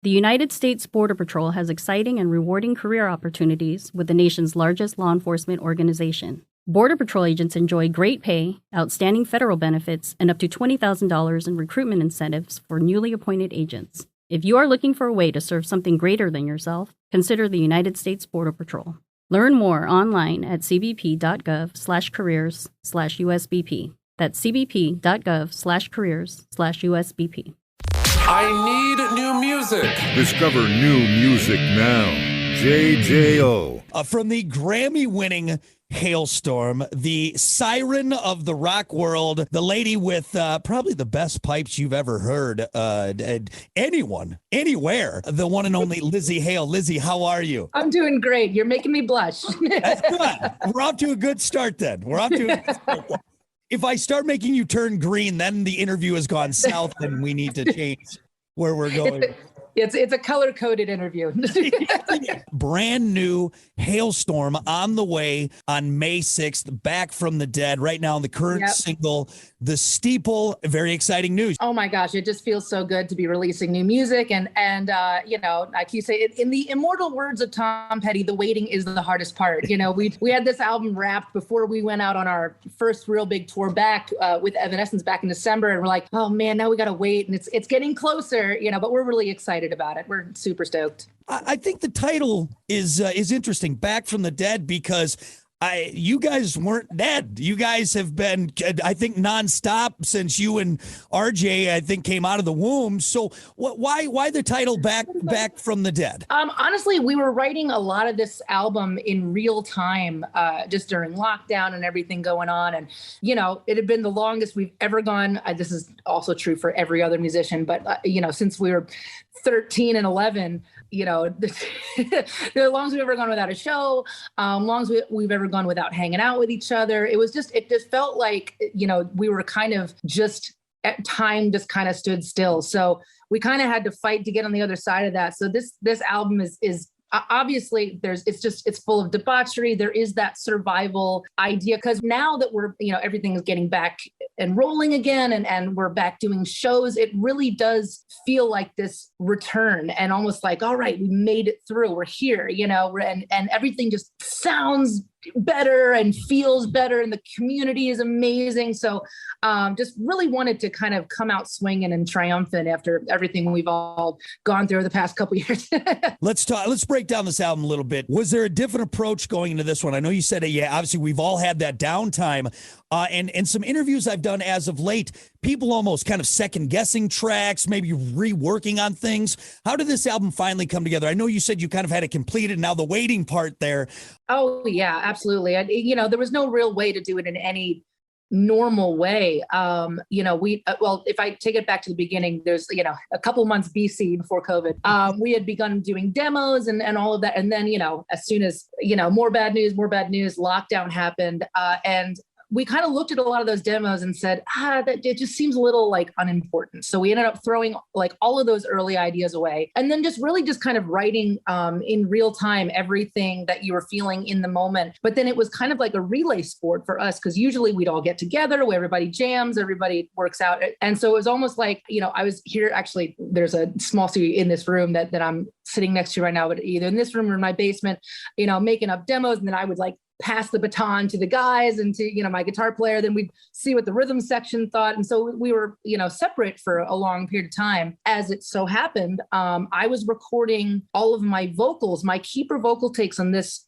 The United States Border Patrol has exciting and rewarding career opportunities with the nation's largest law enforcement organization. Border Patrol agents enjoy great pay, outstanding federal benefits, and up to $20,000 in recruitment incentives for newly appointed agents. If you are looking for a way to serve something greater than yourself, consider the United States Border Patrol. Learn more online at cbp.gov/careers/USBP. That's cbp.gov/careers/USBP. I need new music. Discover new music now. JJO. From the Grammy-winning Halestorm, the siren of the rock world, the lady with probably the best pipes you've ever heard, anyone, anywhere, the one and only Lzzy Hale. Lzzy, how are you? I'm doing great. You're making me blush. That's good. We're off to a good start then. If I start making you turn green, then the interview has gone south and we need to change where we're going. It's a color-coded interview. Brand new Halestorm on the way on May 6th, Back from the Dead. Right now, the current single, The Steeple. Very exciting news. Oh my gosh, it just feels so good to be releasing new music. And you know, like you say, in the immortal words of Tom Petty, the waiting is the hardest part. You know, we had this album wrapped before we went out on our first real big tour back with Evanescence back in December. And we're like, oh man, now we got to wait. And it's getting closer, you know, but we're really excited about it. We're super stoked. I think the title is interesting, Back from the Dead, because you guys weren't dead. You guys have been, I think, nonstop since you and RJ, I think, came out of the womb. So why the title Back from the Dead? Honestly, we were writing a lot of this album in real time, just during lockdown and everything going on. And, you know, it had been the longest we've ever gone. This is also true for every other musician, but, you know, since we were 13 and 11, you know, the longest we've ever gone without a show, longest we've ever gone without hanging out with each other. It just felt like, you know, we were kind of just at time just kind of stood still. So we kind of had to fight to get on the other side of that. So this album is obviously it's full of debauchery. There is that survival idea, because now that we're, you know, everything is getting back and rolling again and we're back doing shows, it really does feel like this return and almost like, all right, we made it through, we're here, you know, and everything just sounds better and feels better, and the community is amazing. So just really wanted to kind of come out swinging and triumphant after everything we've all gone through the past couple of years. Let's break down this album a little bit. Was there a different approach going into this one? I know you said, yeah, obviously we've all had that downtime, and some interviews I've done as of late, people almost kind of second guessing tracks, maybe reworking on things. How did this album finally come together? I know you said you kind of had it completed, now the waiting part there. Oh yeah, absolutely. You know, there was no real way to do it in any normal way. You know, well, if I take it back to the beginning, there's, you know, a couple months BC before COVID, we had begun doing demos and all of that. And then, you know, as soon as, you know, more bad news, lockdown happened. And we kind of looked at a lot of those demos and said, that it just seems a little like unimportant. So we ended up throwing like all of those early ideas away, and then just kind of writing in real time everything that you were feeling in the moment. But then it was kind of like a relay sport for us, because usually we'd all get together where everybody jams, everybody works out. And so it was almost like, you know, I was here, actually, there's a small studio in this room that I'm sitting next to right now, but either in this room or in my basement, you know, making up demos. And then I would like pass the baton to the guys and to, you know, my guitar player. Then we'd see what the rhythm section thought. And so we were, you know, separate for a long period of time. As it so happened, I was recording all of my vocals, my keeper vocal takes on this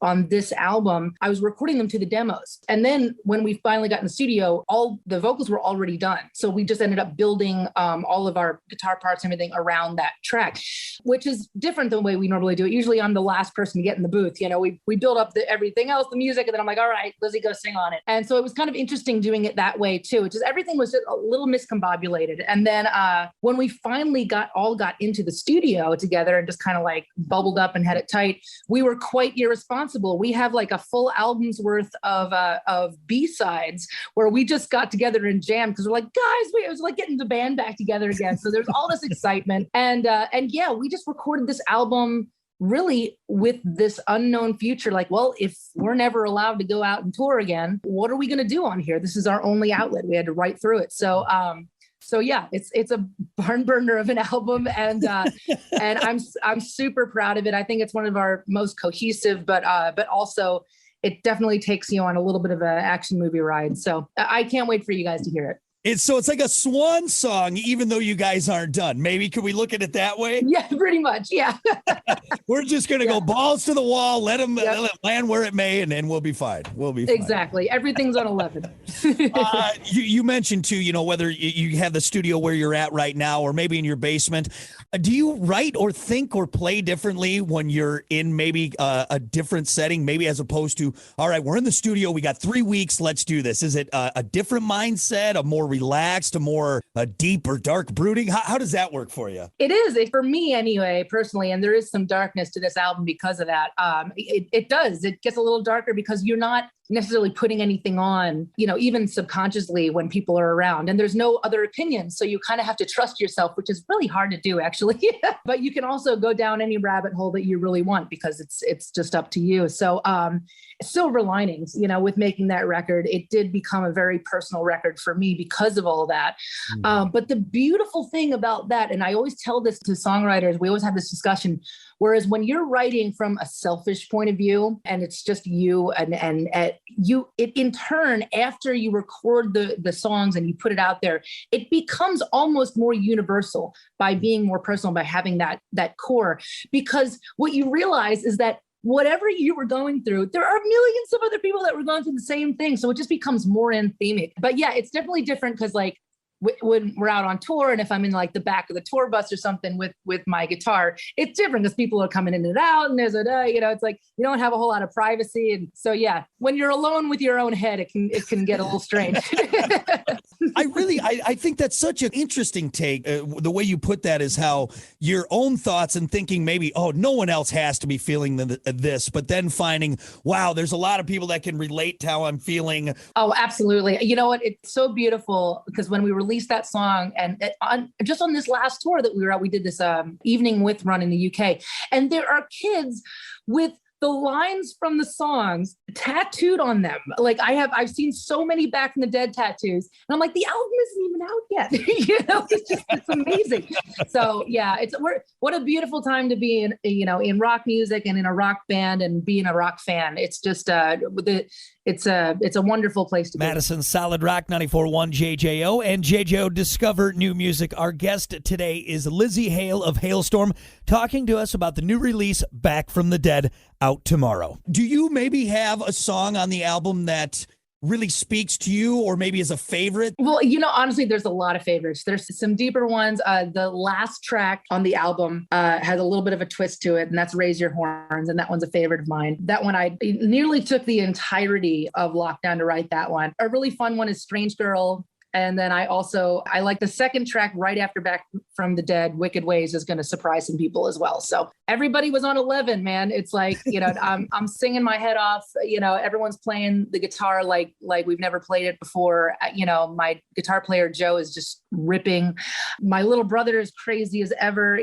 album. I was recording them to the demos. And then when we finally got in the studio, all the vocals were already done. So we just ended up building all of our guitar parts and everything around that track, which is different than the way we normally do it. Usually I'm the last person to get in the booth. You know, we build up everything else, the music, and then I'm like, all right, Lzzy, go sing on it. And so it was kind of interesting doing it that way too. Just everything was just a little miscombobulated. And then when we finally got into the studio together and just kind of like bubbled up and had it tight, we were quite irresponsible. We have like a full album's worth of B-sides where we just got together and jammed, because we're like, guys, it was like getting the band back together again. So there's all this excitement. And yeah, we just recorded this album really with this unknown future. Like, well, if we're never allowed to go out and tour again, what are we going to do on here? This is our only outlet. We had to write through it. So So yeah, it's a barn burner of an album, and I'm super proud of it. I think it's one of our most cohesive, but also it definitely takes you on a little bit of an action movie ride. So I can't wait for you guys to hear it. It's like a swan song, even though you guys aren't done. Maybe could we look at it that way? Yeah, pretty much. Yeah. We're just gonna go balls to the wall, let them land where it may, and then we'll be fine. We'll be fine. Exactly. Everything's on 11. You mentioned too, whether you have the studio where you're at right now, or maybe in your basement. Do you write or think or play differently when you're in maybe a different setting, maybe as opposed to, all right, we're in the studio, we got 3 weeks, let's do this? Is it a different mindset, a more relaxed, a more deep or dark brooding? How does that work for you? It is, for me anyway, personally, and there is some darkness to this album because of that. It does. It gets a little darker because you're not necessarily putting anything on, even subconsciously when people are around, and there's no other opinions. So you kind of have to trust yourself, which is really hard to do, actually. But you can also go down any rabbit hole that you really want because it's just up to you. So silver linings, with making that record, it did become a very personal record for me because of all of that. But the beautiful thing about that, and I always tell this to songwriters, we always have this discussion, whereas when you're writing from a selfish point of view and it's just you and you, it in turn, after you record the songs and you put it out there, it becomes almost more universal by being more personal, by having that core, because what you realize is that whatever you were going through, there are millions of other people that were going through the same thing. So it just becomes more anthemic. But yeah, it's definitely different because when we're out on tour and if I'm in like the back of the tour bus or something with my guitar, it's different because people are coming in and out and there's it's like you don't have a whole lot of privacy. And so, yeah, when you're alone with your own head, it can get a little strange. I think that's such an interesting take. The way you put that is how your own thoughts and thinking maybe, oh, no one else has to be feeling this, but then finding, wow, there's a lot of people that can relate to how I'm feeling. Oh, absolutely. You know what? It's so beautiful because when we released that song and on this last tour that we were at, we did this evening with run in the UK, and there are kids with the lines from the songs tattooed on them. Like I've seen so many Back from the Dead tattoos, and I'm like, the album isn't even out yet. It's amazing. So yeah, what a beautiful time to be in rock music and in a rock band and being a rock fan. It's just it's a wonderful place to be. Madison Solid Rock 94.1 JJO and JJO Discover New Music. Our guest today is Lzzy Hale of Halestorm, talking to us about the new release Back from the Dead, out tomorrow. Do you maybe have a song on the album that really speaks to you or maybe is a favorite? Well, honestly, there's a lot of favorites. There's some deeper ones. The last track on the album has a little bit of a twist to it, and that's Raise Your Horns, and that one's a favorite of mine. That one, I nearly took the entirety of lockdown to write that one. A really fun one is Strange Girl. And then I like the second track right after Back from the Dead, Wicked Ways, is going to surprise some people as well. So everybody was on 11, man. It's like, I'm singing my head off. Everyone's playing the guitar like we've never played it before. My guitar player, Joe, is just ripping. My little brother is crazy as ever,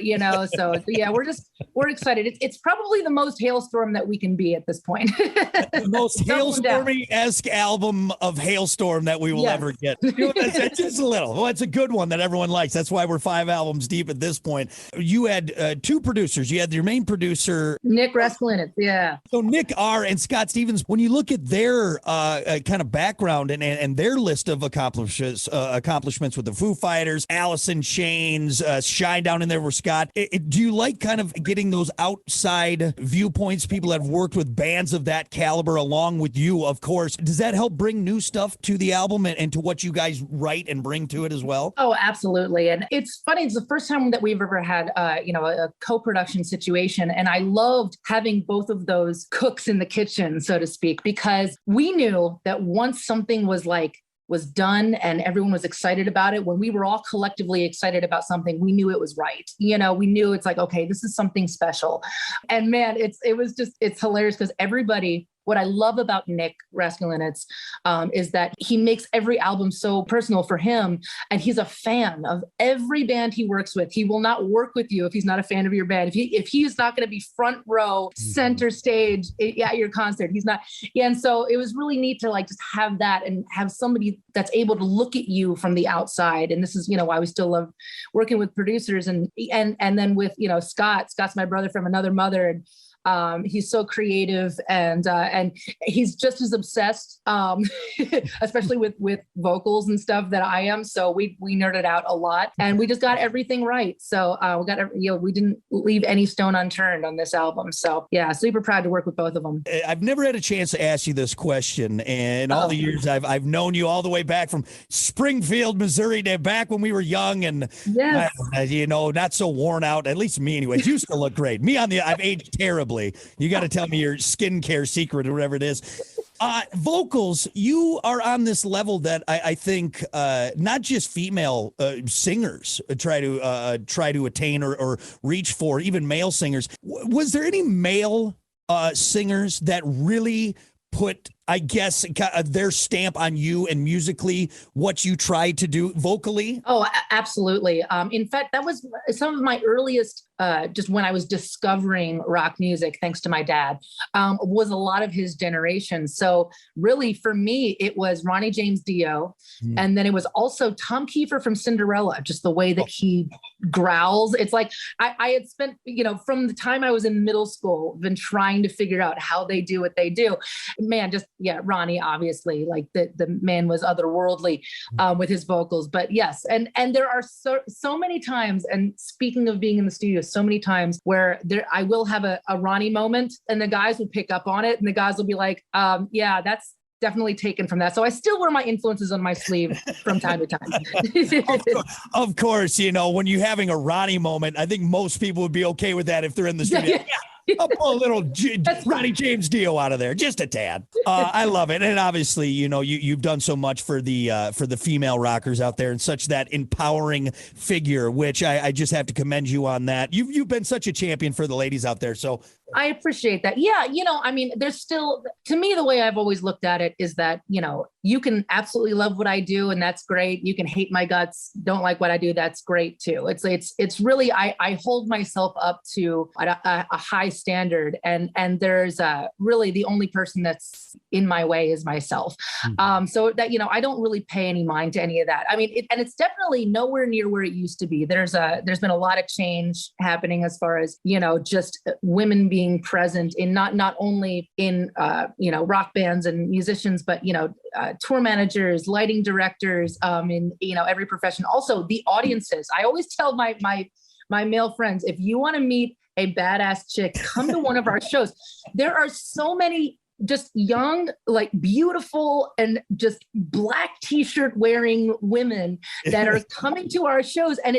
so yeah, we're excited. It's probably the most Halestorm that we can be at this point. The most Halestormy-esque album of Halestorm that we will ever get. It's just a little. Well, it's a good one that everyone likes. That's why we're 5 albums deep at this point. You had 2 producers. You had your main producer, Nick Raskulinecz. Yeah. So Nick R. and Scott Stevens, when you look at their kind of background and their list of accomplishments with the Foo Fighters, Alice in Chains, Shine down in there with Scott, do you like kind of getting those outside viewpoints, people that have worked with bands of that caliber along with you, of course? Does that help bring new stuff to the album and to what you guys write and bring to it as well? Oh, absolutely. And it's funny, it's the first time that we've ever had a co-production situation, and I loved having both of those cooks in the kitchen, so to speak, because we knew that once something was done and everyone was excited about it, when we were all collectively excited about something, we knew it was right. We knew it's like, okay, this is something special. And man, it's hilarious because everybody what I love about Nick Raskulinecz is that he makes every album so personal for him. And he's a fan of every band he works with. He will not work with you if he's not a fan of your band. If he's not going to be front row, center stage at your concert, he's not. Yeah, and so it was really neat to like just have that and have somebody that's able to look at you from the outside. And this is, why we still love working with producers and then with, Scott's my brother from another mother. And he's so creative and he's just as obsessed, especially with vocals and stuff that I am. So we nerded out a lot and we just got everything right. So we didn't leave any stone unturned on this album. So yeah, super proud to work with both of them. I've never had a chance to ask you this question, and all the years I've known you all the way back from Springfield, Missouri, to back when we were young and yes. Not so worn out. At least me, anyways. You still look great. Me I've aged terribly. You got to tell me your skincare secret or whatever it is. Vocals, you are on this level that I think not just female singers try to attain or reach for, even male singers. Was there any male singers that really put, I guess, their stamp on you and musically what you tried to do vocally? Oh, absolutely. In fact, that was some of my earliest, just when I was discovering rock music, thanks to my dad, was a lot of his generation. So really for me, it was Ronnie James Dio. And then it was also Tom Kiefer from Cinderella, just the way that he growls. It's like I had spent, from the time I was in middle school, been trying to figure out how they do what they do. Man, Ronnie, obviously, like the man was otherworldly with his vocals. But yes, and there are so many times, and speaking of being in the studio, so many times where I will have a Ronnie moment and the guys will pick up on it and the guys will be like, yeah, that's definitely taken from that. So I still wear my influences on my sleeve from time to time. Of course, when you're having a Ronnie moment, I think most people would be okay with that if they're in the studio. Yeah. I'll pull a little Ronnie James Dio out of there, just a tad. I love it, and obviously, you've done so much for the female rockers out there, and such that empowering figure. Which I just have to commend you on that. You've been such a champion for the ladies out there. So I appreciate that. Yeah, there's still, to me, the way I've always looked at it is that you can absolutely love what I do, and that's great. You can hate my guts, don't like what I do, that's great too. It's really I hold myself up to a high standard, and there's really the only person that's in my way is myself. So that I don't really pay any mind to any of that. I mean, it's definitely nowhere near where it used to be. There's been a lot of change happening as far as just women being present in not only in rock bands and musicians, but tour managers, lighting directors, in every profession. Also the audiences. I always tell my male friends, if you want to meet a badass chick, come to one of our shows. There are so many just young, like beautiful and just black t-shirt wearing women that are coming to our shows. And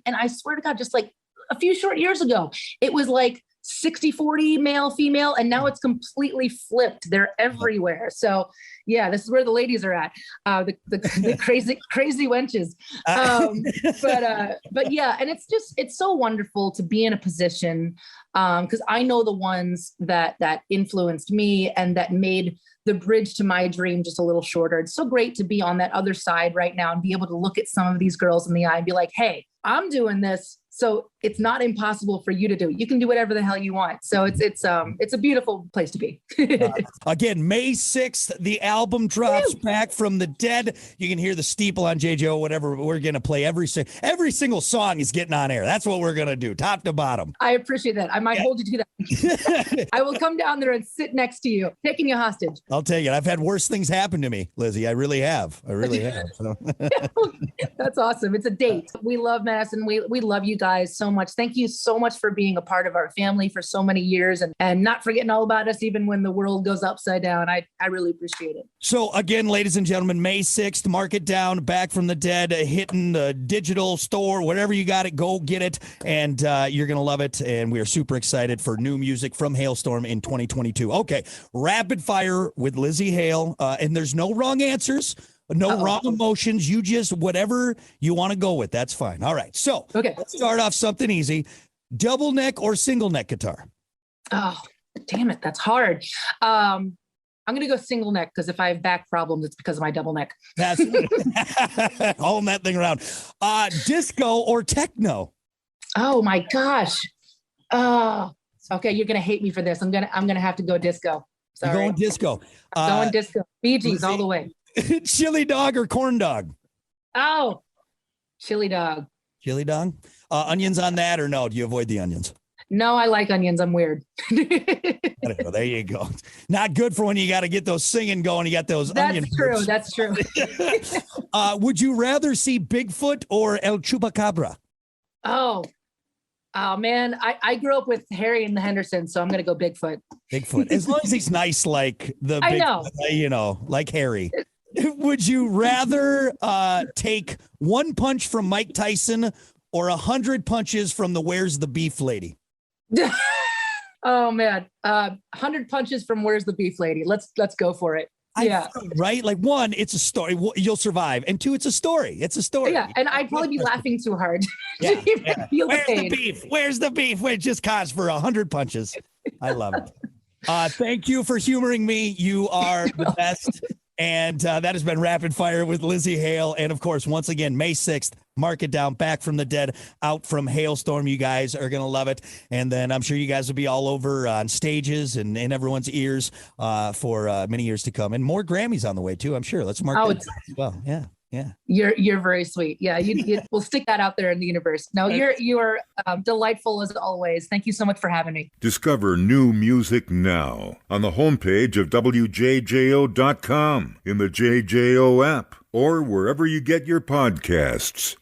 I swear to God, just like a few short years ago, it was like 60-40 male, female, and now it's completely flipped. They're everywhere. So yeah, this is where the ladies are at, the crazy wenches. But yeah, and it's so wonderful to be in a position, because I know the ones that influenced me and that made the bridge to my dream just a little shorter. It's so great to be on that other side right now and be able to look at some of these girls in the eye and be like, hey, I'm doing this, so it's not impossible for you to do. You can do whatever the hell you want. So it's a beautiful place to be. Again, May 6th, the album drops. Woo! Back from the Dead. You can hear the steeple on JJO, whatever. We're going to play every single song is getting on air. That's what we're going to do, top to bottom. I appreciate that. I might hold you to that. I will come down there and sit next to you, taking you hostage. I'll tell you, I've had worse things happen to me, Lzzy. I really have. So. That's awesome. It's a date. We love Madison. We love you guys so much. Thank you so much for being a part of our family for so many years and not forgetting all about us even when the world goes upside down. I really appreciate it. So again, ladies and gentlemen, May 6th, mark it down, Back from the Dead, hitting the digital store, wherever you got it, go get it. And you're going to love it. And we are super excited for new music from Halestorm in 2022. Okay. Rapid fire with Lzzy Hale. And there's no wrong answers. No wrong emotions. You just, whatever you want to go with, that's fine. All right. So let's start off something easy. Double neck or single neck guitar? Oh, Damn it, that's hard. I'm going to go single neck because if I have back problems, it's because of my double neck. That's hauling that thing around. Disco or techno? Oh my gosh. Okay, you're gonna hate me for this. I'm gonna have to go disco. Sorry. You're going disco. I'm going disco. Bee Gees all the way. Chili dog or corn dog? Oh, chili dog. Chili dog. Onions on that or no? Do you avoid the onions? No, I like onions. I'm weird. There you go. Not good for when you got to get those singing going. You got those onion. That's true. Would you rather see Bigfoot or El Chupacabra? Oh man, I grew up with Harry and the Hendersons, so I'm gonna go Bigfoot. Bigfoot, as long as he's nice, like the I Bigfoot, know, like Harry. Would you rather take one punch from Mike Tyson or 100 punches from the Where's the Beef Lady? Oh man, 100 punches from Where's the Beef Lady? Let's go for it. Yeah. Right? Like, one, it's a story. You'll survive. And two, it's a story. It's a story. Yeah. And I'd probably be laughing too hard. Yeah. Feel Where's the the pain. beef? Where's the beef? Wait, just cause for 100 punches. I love it. Thank you for humoring me. You are the best. And that has been Rapid Fire with Lzzy Hale. And of course, once again, May 6th, mark it down, Back from the Dead, out from Halestorm. You guys are going to love it. And then I'm sure you guys will be all over on stages and in everyone's ears for many years to come. And more Grammys on the way, too, I'm sure. Let's mark that down as well. Yeah. Yeah. You're very sweet. Yeah. We'll stick that out there in the universe. No, you are delightful as always. Thank you so much for having me. Discover new music now on the homepage of WJJO.com, in the JJO app, or wherever you get your podcasts.